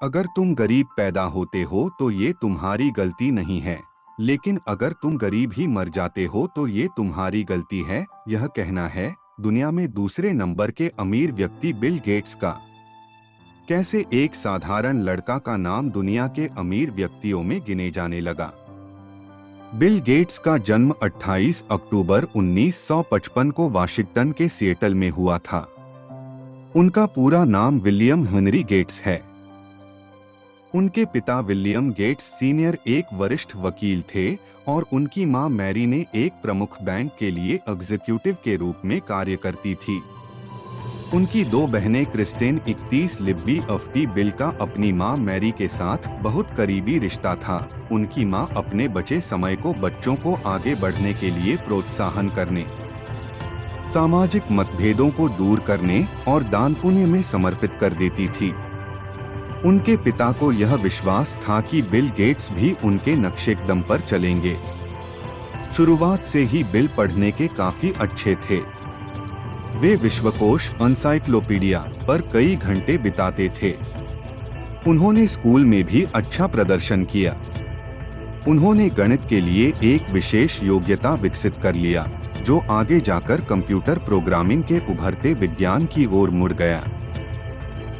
अगर तुम गरीब पैदा होते हो तो ये तुम्हारी गलती नहीं है, लेकिन अगर तुम गरीब ही मर जाते हो तो ये तुम्हारी गलती है। यह कहना है दुनिया में दूसरे नंबर के अमीर व्यक्ति बिल गेट्स का। कैसे एक साधारण लड़का का नाम दुनिया के अमीर व्यक्तियों में गिने जाने लगा। बिल गेट्स का जन्म 28 अक्टूबर 1955 को वाशिंगटन के सिएटल में हुआ था। उनका पूरा नाम विलियम हेनरी गेट्स है। उनके पिता विलियम गेट्स सीनियर एक वरिष्ठ वकील थे और उनकी मां मैरी ने एक प्रमुख बैंक के लिए एग्जीक्यूटिव के रूप में कार्य करती थी। उनकी दो बहनें क्रिस्टेन 31 लिब्बी अफ्टी बिल का अपनी मां मैरी के साथ बहुत करीबी रिश्ता था। उनकी मां अपने बचे समय को बच्चों को आगे बढ़ने के लिए प्रोत्साहन करने, सामाजिक मतभेदों को दूर करने और दान पुण्य में समर्पित कर देती थी। उनके पिता को यह विश्वास था कि बिल गेट्स भी उनके नक्शेकदम पर चलेंगे। शुरुआत से ही बिल पढ़ने के काफी अच्छे थे। वे विश्वकोश एनसाइक्लोपीडिया पर कई घंटे बिताते थे। उन्होंने स्कूल में भी अच्छा प्रदर्शन किया। उन्होंने गणित के लिए एक विशेष योग्यता विकसित कर लिया, जो आगे जाकर कंप्यूटर प्रोग्रामिंग के उभरते विज्ञान की ओर मुड़ गया।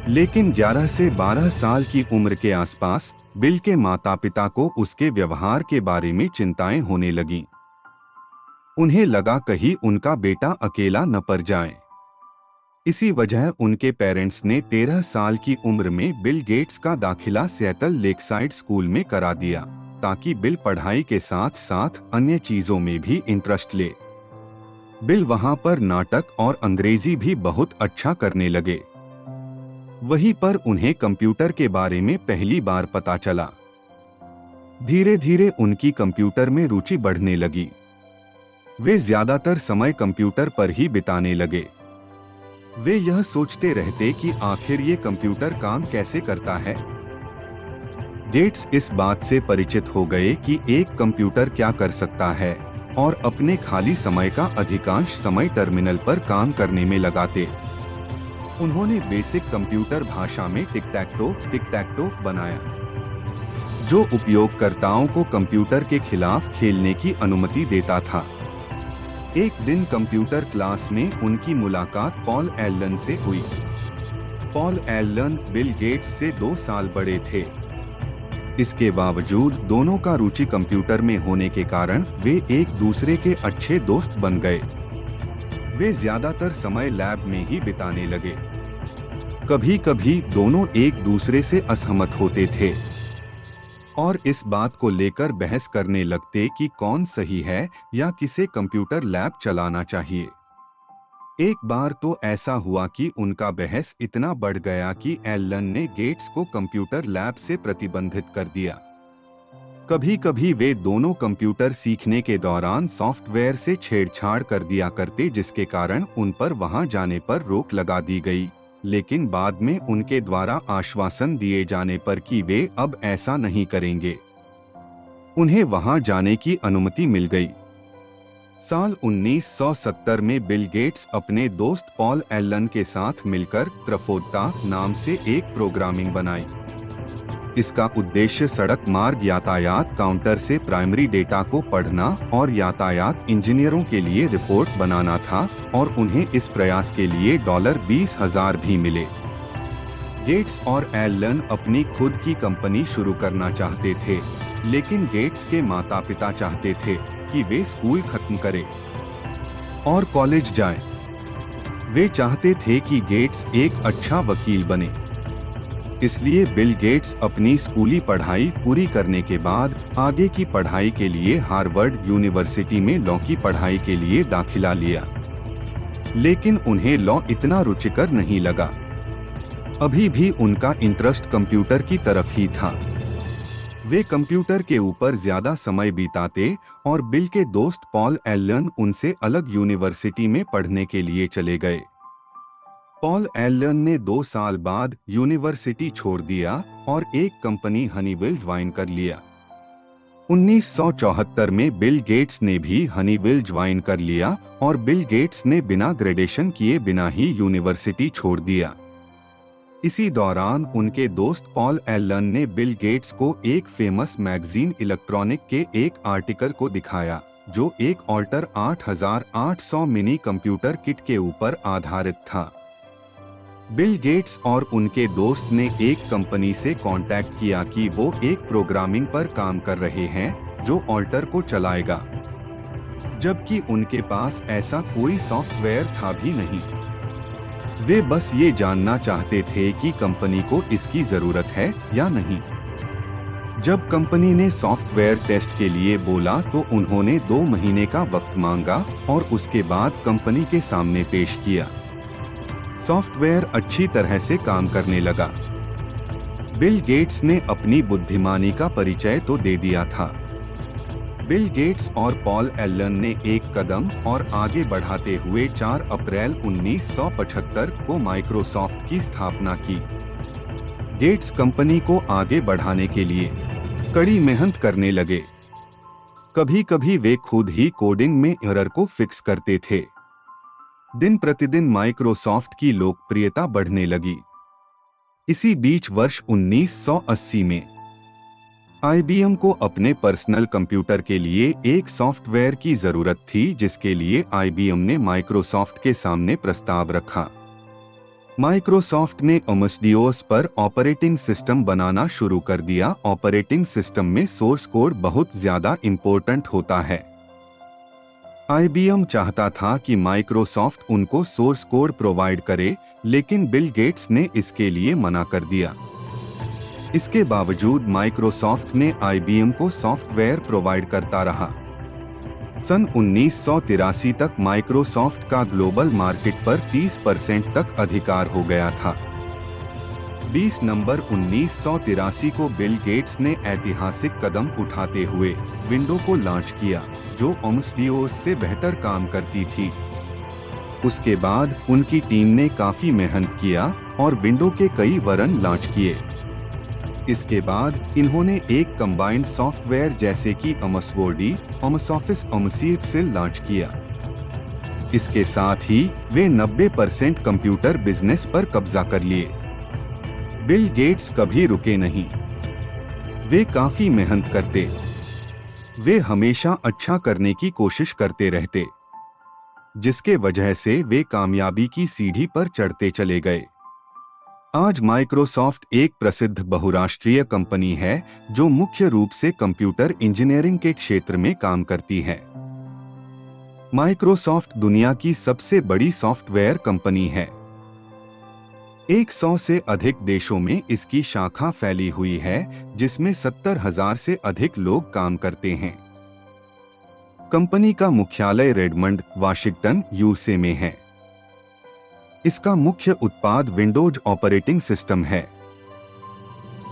लेकिन 11 से 12 साल की उम्र के आसपास बिल के माता-पिता को उसके व्यवहार के बारे में चिंताएं होने लगीं। उन्हें लगा कहीं उनका बेटा अकेला न पड़ जाए। इसी वजह उनके पेरेंट्स ने 13 साल की उम्र में बिल गेट्स का दाखिला सिएटल लेकसाइड स्कूल में करा दिया, ताकि बिल पढ़ाई के साथ साथ अन्य चीजों में भी इंटरेस्ट ले। बिल वहां पर नाटक और अंग्रेजी भी बहुत अच्छा करने लगे। वहीं पर उन्हें कंप्यूटर के बारे में पहली बार पता चला। धीरे धीरे उनकी कंप्यूटर में रुचि बढ़ने लगी। वे ज्यादातर समय कंप्यूटर पर ही बिताने लगे। वे यह सोचते रहते कि आखिर ये कंप्यूटर काम कैसे करता है। गेट्स इस बात से परिचित हो गए कि एक कंप्यूटर क्या कर सकता है और अपने खाली समय का अधिकांश समय टर्मिनल पर काम करने में लगाते। उन्होंने बेसिक कंप्यूटर भाषा में टिक टैक टो बनाया, जो उपयोगकर्ताओं को कंप्यूटर के खिलाफ खेलने की अनुमति देता था। एक दिन कंप्यूटर क्लास में उनकी मुलाकात पॉल एलन से हुई। पॉल एलन बिल गेट्स से 2 साल बड़े थे। इसके बावजूद दोनों का रुचि कंप्यूटर में होने के कारण वे एक दूसरे के अच्छे दोस्त बन गए। वे ज्यादातर समय लैब में ही बिताने लगे। कभी कभी दोनों एक दूसरे से असहमत होते थे और इस बात को लेकर बहस करने लगते कि कौन सही है या किसे कंप्यूटर लैब चलाना चाहिए। एक बार तो ऐसा हुआ कि उनका बहस इतना बढ़ गया कि एलन ने गेट्स को कंप्यूटर लैब से प्रतिबंधित कर दिया। कभी कभी वे दोनों कंप्यूटर सीखने के दौरान सॉफ्टवेयर से छेड़छाड़ कर दिया करते, जिसके कारण उन पर वहां जाने पर रोक लगा दी गई। लेकिन बाद में उनके द्वारा आश्वासन दिए जाने पर कि वे अब ऐसा नहीं करेंगे, उन्हें वहां जाने की अनुमति मिल गई। साल 1970 में बिल गेट्स अपने दोस्त पॉल एलन के साथ मिलकर त्रफोद्दा नाम से एक प्रोग्रामिंग बनाई। इसका उद्देश्य सड़क मार्ग यातायात काउंटर से प्राइमरी डेटा को पढ़ना और यातायात इंजीनियरों के लिए रिपोर्ट बनाना था, और उन्हें इस प्रयास के लिए $20,000 भी मिले। गेट्स और एलन अपनी खुद की कंपनी शुरू करना चाहते थे, लेकिन गेट्स के माता-पिता चाहते थे कि वे स्कूल खत्म करें और कॉलेज जाएं। वे चाहते थे कि गेट्स एक अच्छा वकील बने। इसलिए बिल गेट्स अपनी स्कूली पढ़ाई पूरी करने के बाद आगे की पढ़ाई के लिए हार्वर्ड यूनिवर्सिटी में लॉ की पढ़ाई के लिए दाखिला लिया। लेकिन उन्हें लॉ इतना रुचिकर नहीं लगा। अभी भी उनका इंटरेस्ट कंप्यूटर की तरफ ही था। वे कंप्यूटर के ऊपर ज्यादा समय बिताते और बिल के दोस्त पॉल एलन उनसे अलग यूनिवर्सिटी में पढ़ने के लिए चले गए। पॉल एलन ने 2 साल बाद यूनिवर्सिटी छोड़ दिया और एक कंपनी हनीवेल ज्वाइन कर लिया। 1974 में बिल गेट्स ने भी हनीवेल ज्वाइन कर लिया और बिल गेट्स ने बिना ग्रेजुएशन किए बिना ही यूनिवर्सिटी छोड़ दिया। इसी दौरान उनके दोस्त पॉल एलन ने बिल गेट्स को एक फेमस मैगजीन इलेक्ट्रॉनिक के एक आर्टिकल को दिखाया जो एक ऑल्टर 8800 मिनी कंप्यूटर किट के ऊपर आधारित था। बिल गेट्स और उनके दोस्त ने एक कंपनी से कांटेक्ट किया कि वो एक प्रोग्रामिंग पर काम कर रहे हैं जो ऑल्टर को चलाएगा, जबकि उनके पास ऐसा कोई सॉफ्टवेयर था भी नहीं। वे बस ये जानना चाहते थे कि कंपनी को इसकी जरूरत है या नहीं। जब कंपनी ने सॉफ्टवेयर टेस्ट के लिए बोला तो उन्होंने 2 महीने का वक्त मांगा और उसके बाद कंपनी के सामने पेश किया। सॉफ्टवेयर अच्छी तरह से काम करने लगा। बिल गेट्स ने अपनी बुद्धिमानी का परिचय तो दे दिया था। बिल गेट्स और पॉल एलन ने एक कदम और आगे बढ़ाते हुए 4 अप्रैल 1975 को माइक्रोसॉफ्ट की स्थापना की। गेट्स कंपनी को आगे बढ़ाने के लिए कड़ी मेहनत करने लगे। कभी कभी वे खुद ही कोडिंग में एरर को फिक्स करते थे। दिन प्रतिदिन माइक्रोसॉफ्ट की लोकप्रियता बढ़ने लगी। इसी बीच वर्ष 1980 में IBM को अपने पर्सनल कंप्यूटर के लिए एक सॉफ्टवेयर की जरूरत थी, जिसके लिए IBM ने माइक्रोसॉफ्ट के सामने प्रस्ताव रखा। माइक्रोसॉफ्ट ने MS-DOS पर ऑपरेटिंग सिस्टम बनाना शुरू कर दिया। ऑपरेटिंग सिस्टम में सोर्स कोड बहुत ज्यादा इंपॉर्टेंट होता है। IBM चाहता था कि माइक्रोसॉफ्ट उनको सोर्स कोड प्रोवाइड करे, लेकिन बिल गेट्स ने इसके लिए मना कर दिया। इसके बावजूद माइक्रोसॉफ्ट ने IBM को सॉफ्टवेयर प्रोवाइड करता रहा। सन 1983 तक माइक्रोसॉफ्ट का ग्लोबल मार्केट पर 30% तक अधिकार हो गया था। 20 नवंबर 1983 को बिल गेट्स ने ऐतिहासिक कदम उठाते हुए विंडो को लॉन्च किया, जो MS-DOS से बेहतर काम करती थी। उसके बाद उनकी टीम ने काफी मेहनत किया और विंडो के कई वर्जन लॉन्च किए। इसके बाद इन्होंने एक कंबाइंड सॉफ्टवेयर जैसे कि MS Word, MS Office, MS Excel launch किया। इसके साथ ही वे 90% कंप्यूटर बिजनेस पर कब्जा कर लिए। बिल गेट्स कभी रुके नहीं। वे काफी मेहनत करते। वे हमेशा अच्छा करने की कोशिश करते रहते, जिसके वजह से वे कामयाबी की सीढ़ी पर चढ़ते चले गए। आज माइक्रोसॉफ्ट एक प्रसिद्ध बहुराष्ट्रीय कंपनी है जो मुख्य रूप से कंप्यूटर इंजीनियरिंग के क्षेत्र में काम करती है। माइक्रोसॉफ्ट दुनिया की सबसे बड़ी सॉफ्टवेयर कंपनी है। 100 से अधिक देशों में इसकी शाखा फैली हुई है, जिसमें 70,000 से अधिक लोग काम करते हैं। कंपनी का मुख्यालय रेडमंड, वाशिंगटन, USA में है। इसका मुख्य उत्पाद विंडोज ऑपरेटिंग सिस्टम है।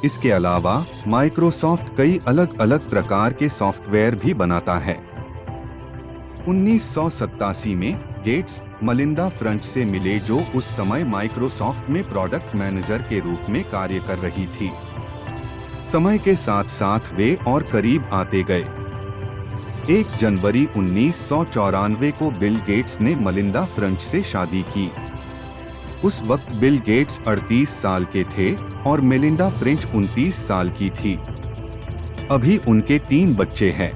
इसके अलावा माइक्रोसॉफ्ट कई अलग अलग प्रकार के सॉफ्टवेयर भी बनाता है। 1987 में गेट्स मलिंदा फ्रंच से मिले, जो उस समय माइक्रोसॉफ्ट में प्रोडक्ट मैनेजर के रूप में कार्य कर रही थी। समय के साथ साथ वे और करीब आते गए। 1 जनवरी 1994 को बिल गेट्स ने मलिंदा फ्रंच से शादी की। उस वक्त बिल गेट्स 38 साल के थे और मेलिंडा फ्रेंच 29 साल की थी। अभी उनके 3 बच्चे हैं।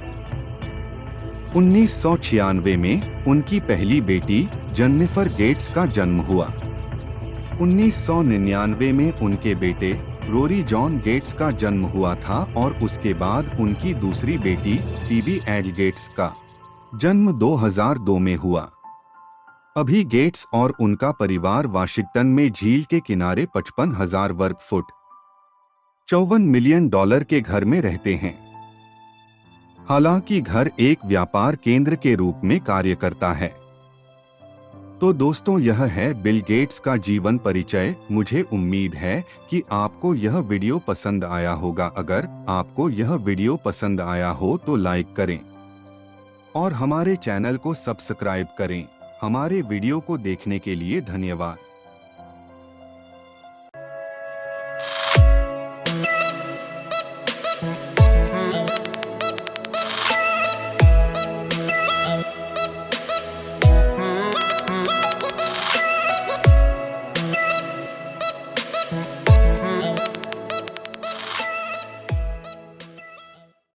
1996 में उनकी पहली बेटी जेनिफर गेट्स का जन्म हुआ। 1999 में उनके बेटे रोरी जॉन गेट्स का जन्म हुआ था और उसके बाद उनकी दूसरी बेटी फीबी एल गेट्स का जन्म 2002 में हुआ। अभी गेट्स और उनका परिवार वाशिंगटन में झील के किनारे 55,000 वर्ग फुट $54 मिलियन के घर में रहते हैं। हालांकि घर एक व्यापार केंद्र के रूप में कार्य करता है। तो दोस्तों, यह है बिल गेट्स का जीवन परिचय। मुझे उम्मीद है कि आपको यह वीडियो पसंद आया होगा। अगर आपको यह वीडियो पसंद आया हो तो लाइक करें और हमारे चैनल को सब्सक्राइब करें। हमारे वीडियो को देखने के लिए धन्यवाद।